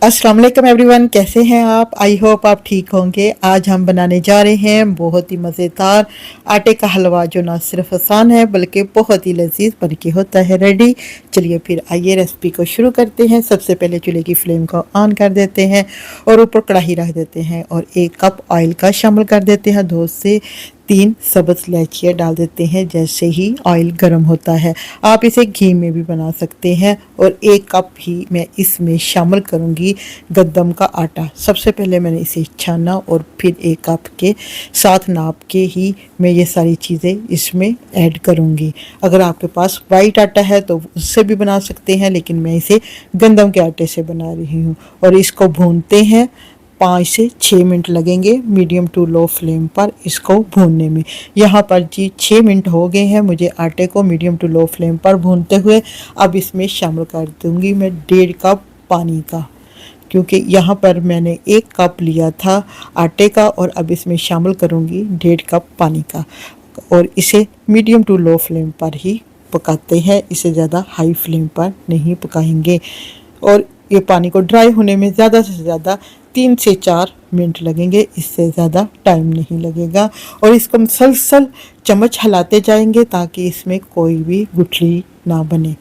अस्सलाम वालेकुम एवरीवन, कैसे हैं आप? आई होप आप ठीक होंगे। आज हम बनाने जा रहे हैं बहुत ही मज़ेदार आटे का हलवा, जो ना सिर्फ आसान है बल्कि बहुत ही लजीज बन के होता है रेडी। चलिए फिर आइए रेसिपी को शुरू करते हैं। सबसे पहले चूल्हे की फ्लेम को ऑन कर देते हैं और ऊपर कढ़ाई रख देते हैं और 1 कप ऑयल का शामिल कर देते हैं। 2 से 3 सब्ज़ इलायचियाँ डाल देते हैं जैसे ही ऑयल गर्म होता है। आप इसे घी में भी बना सकते हैं। और 1 कप ही मैं इसमें शामिल करूंगी गंदम का आटा। सबसे पहले मैंने इसे छाना और फिर 1 कप के साथ नाप के ही मैं ये सारी चीज़ें इसमें ऐड करूंगी। अगर आपके पास वाइट आटा है तो उससे भी बना सकते हैं, लेकिन मैं इसे गंदम के आटे से बना रही हूँ। और इसको भूनते हैं, 5 से 6 मिनट लगेंगे मीडियम टू लो फ्लेम पर इसको भूनने में। यहाँ पर जी 6 मिनट हो गए हैं मुझे आटे को मीडियम टू लो फ्लेम पर भूनते हुए। अब इसमें शामिल कर दूँगी मैं 1.5 कप पानी का, क्योंकि यहाँ पर मैंने 1 कप लिया था आटे का और अब इसमें शामिल करूँगी 1.5 कप पानी का। और इसे मीडियम टू लो फ्लेम पर ही पकाते हैं, इसे ज़्यादा हाई फ्लेम पर नहीं पकाएंगे। और ये पानी को ड्राई होने में ज़्यादा से ज़्यादा 3 से 4 मिनट लगेंगे, इससे ज़्यादा टाइम नहीं लगेगा। और इसको मुसलसल चम्मच हिलाते जाएंगे ताकि इसमें कोई भी गुठली ना बने।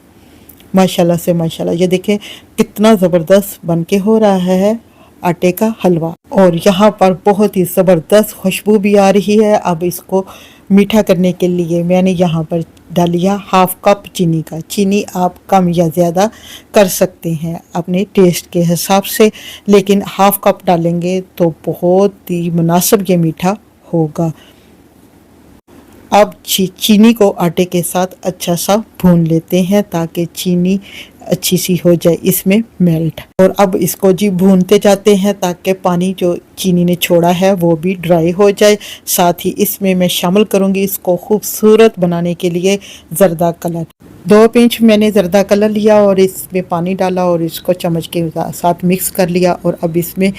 माशाल्लाह से माशाल्लाह, ये देखें कितना ज़बरदस्त बन के हो रहा है आटे का हलवा। और यहाँ पर बहुत ही ज़बरदस्त खुशबू भी आ रही है। अब इसको मीठा करने के लिए मैंने यहाँ पर डालिया 1/2 कप चीनी का। चीनी आप कम या ज़्यादा कर सकते हैं अपने टेस्ट के हिसाब से, लेकिन 1/2 कप डालेंगे तो बहुत ही मुनासिब ये मीठा होगा। अब चीनी को आटे के साथ अच्छा सा भून लेते हैं ताकि चीनी अच्छी सी हो जाए इसमें मेल्ट। और अब इसको जी भूनते जाते हैं ताकि पानी जो चीनी ने छोड़ा है वो भी ड्राई हो जाए। साथ ही इसमें मैं शामिल करूँगी इसको खूबसूरत बनाने के लिए ज़र्दा कलर। 2 पिंच मैंने ज़र्दा कलर लिया और इसमें पानी डाला और इसको चम्मच के साथ मिक्स कर लिया और अब इसमें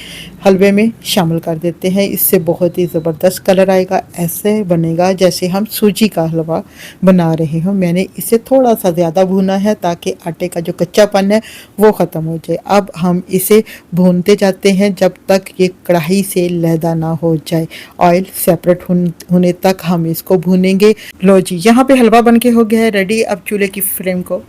हलवे में शामिल कर देते हैं। इससे बहुत ही ज़बरदस्त कलर आएगा, ऐसे बनेगा जैसे हम सूजी का हलवा बना रहे हों। मैंने इसे थोड़ा सा ज़्यादा भूना है ताकि आटे का जो कच्चापन है वो ख़त्म हो जाए। अब हम इसे भूनते जाते हैं जब तक ये कढ़ाई से लहदा ना हो जाए। ऑयल सेपरेट होने तक हम इसको भूनेंगे। लो जी, यहाँ पे हलवा बन के हो गया है रेडी। अब चूल्हे की फ्लेम को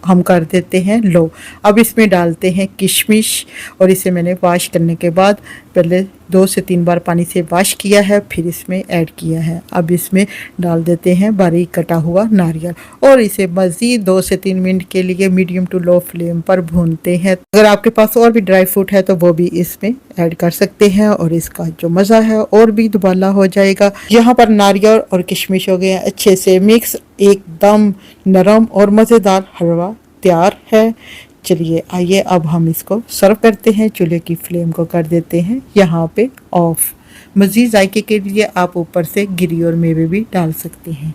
हम कर देते हैं लो। अब इसमें डालते हैं किशमिश और इसे मैंने वॉश करने के बाद पहले 2 से 3 बार पानी से वॉश किया है, फिर इसमें ऐड किया है। अब इसमें डाल देते हैं बारीक कटा हुआ नारियल और इसे मज़ीद 2 से 3 मिनट के लिए मीडियम टू लो फ्लेम पर भूनते हैं। अगर आपके पास और भी ड्राई फ्रूट है तो वो भी इसमें ऐड कर सकते हैं और इसका जो मज़ा है और भी दुबाला हो जाएगा। यहाँ पर नारियल और किशमिश हो गए अच्छे से मिक्स, एकदम नरम और मज़ेदार हलवा तैयार है। चलिए आइए अब हम इसको सर्व करते हैं। चूल्हे की फ्लेम को कर देते हैं यहाँ पे ऑफ। मज़ीद जायके के लिए आप ऊपर से गिरी और मेवे भी डाल सकते हैं।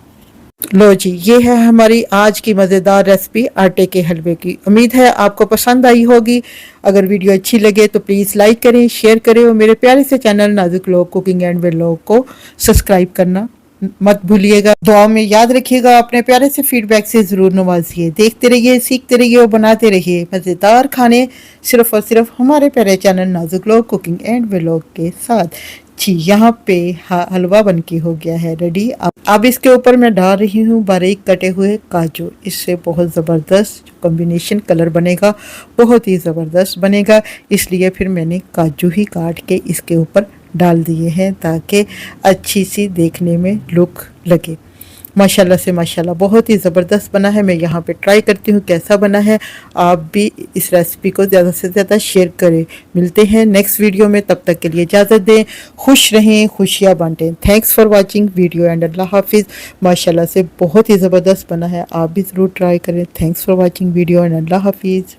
लो जी, ये है हमारी आज की मज़ेदार रेसिपी आटे के हलवे की। उम्मीद है आपको पसंद आई होगी। अगर वीडियो अच्छी लगे तो प्लीज़ लाइक करें, शेयर करें और मेरे प्यारे से चैनल नाजुक लोग कुकिंग एंड व्लॉग को सब्सक्राइब करना मत भूलिएगा। दुआ में याद रखिएगा, अपने प्यारे से फीडबैक से ज़रूर नवाजिए। देखते रहिए, सीखते रहिए और बनाते रहिए मज़ेदार खाने सिर्फ़ और सिर्फ हमारे प्यारे चैनल नाजुक लोग कुकिंग एंड व्लॉग के साथ। जी, यहाँ पे हलवा बन के हो गया है रेडी। अब इसके ऊपर मैं डाल रही हूँ बारीक कटे हुए काजू। इससे बहुत ज़बरदस्त कॉम्बिनेशन कलर बनेगा, बहुत ही ज़बरदस्त बनेगा। इसलिए फिर मैंने काजू ही काट के इसके ऊपर डाल दिए हैं ताकि अच्छी सी देखने में लुक लगे। माशाल्लाह से माशाल्लाह, बहुत ही ज़बरदस्त बना है। मैं यहाँ पे ट्राई करती हूँ कैसा बना है। आप भी इस रेसिपी को ज़्यादा से ज़्यादा शेयर करें। मिलते हैं नेक्स्ट वीडियो में, तब तक के लिए इजाज़त दें। खुश रहें, खुशियाँ बांटें। Thanks for watching video and अल्लाह हाफिज़। माशाल्लाह से बहुत ही ज़बरदस्त बना है, आप भी ज़रूर ट्राई करें। Thanks for watching video and अल्लाह हाफिज़।